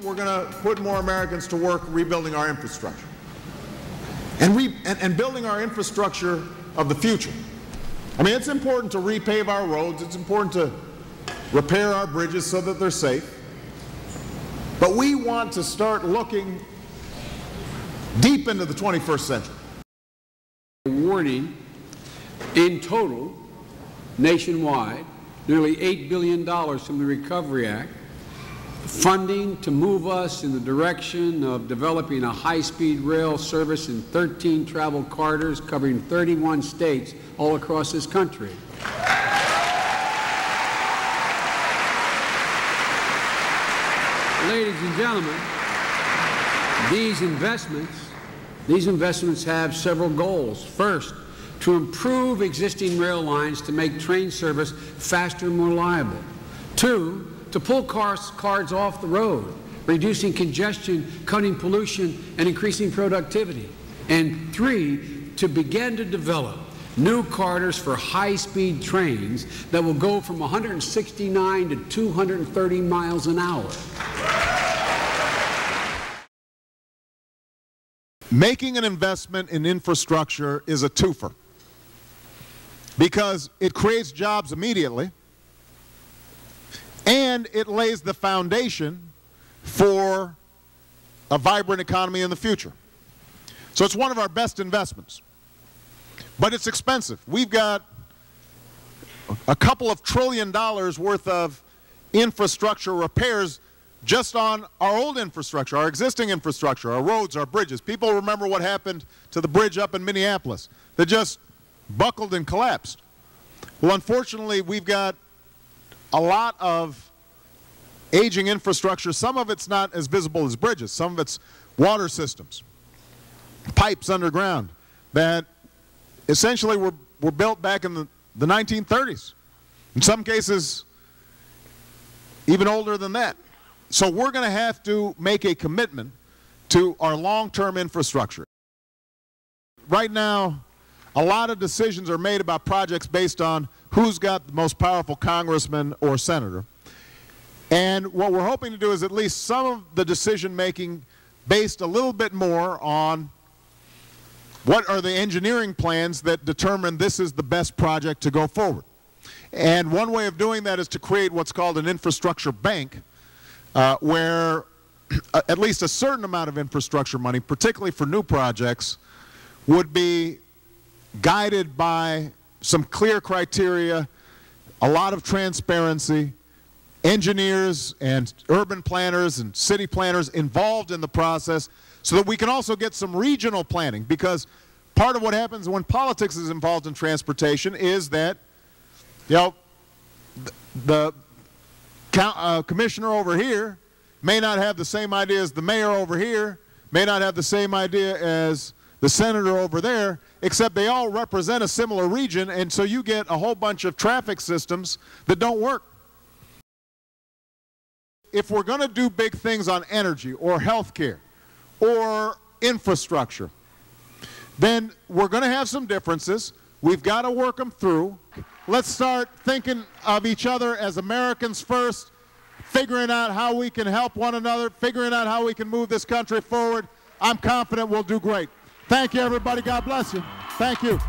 we're going to put more Americans to work rebuilding our infrastructure and building our infrastructure of the future. I mean, it's important to repave our roads. It's important to repair our bridges so that they're safe. But we want to start looking deep into the 21st century. Warning, in total, nationwide, nearly $8 billion from the Recovery Act, funding to move us in the direction of developing a high-speed rail service in 13 travel corridors covering 31 states all across this country. Ladies and gentlemen, these investments have several goals. First, to improve existing rail lines to make train service faster and more reliable. Two, to pull cars off the road, reducing congestion, cutting pollution, and increasing productivity. And three, to begin to develop new corridors for high-speed trains that will go from 169 to 230 miles an hour. Making an investment in infrastructure is a twofer because it creates jobs immediately and it lays the foundation for a vibrant economy in the future. So it's one of our best investments. But it's expensive. We've got a couple of $1 trillion worth of infrastructure repairs just on our old infrastructure, our existing infrastructure, our roads, our bridges. People remember what happened to the bridge up in Minneapolis that just buckled and collapsed. Well, unfortunately, we've got a lot of aging infrastructure. Some of it's not as visible as bridges. Some of it's water systems, pipes underground that essentially were built back in the 1930s. In some cases, even older than that. So we're going to have to make a commitment to our long-term infrastructure. Right now, a lot of decisions are made about projects based on who's got the most powerful congressman or senator. And what we're hoping to do is at least some of the decision-making based a little bit more on what are the engineering plans that determine this is the best project to go forward. And one way of doing that is to create what's called an infrastructure bank, where at least a certain amount of infrastructure money, particularly for new projects, would be guided by some clear criteria, a lot of transparency, engineers and urban planners and city planners involved in the process, so that we can also get some regional planning. Because part of what happens when politics is involved in transportation is that, you know, the commissioner over here may not have the same idea as the mayor over here, may not have the same idea as the senator over there, except they all represent a similar region, and so you get a whole bunch of traffic systems that don't work. If we're going to do big things on energy or healthcare or infrastructure, then we're going to have some differences. We've got to work them through. Let's start thinking of each other as Americans first, figuring out how we can help one another, figuring out how we can move this country forward. I'm confident we'll do great. Thank you, everybody. God bless you. Thank you.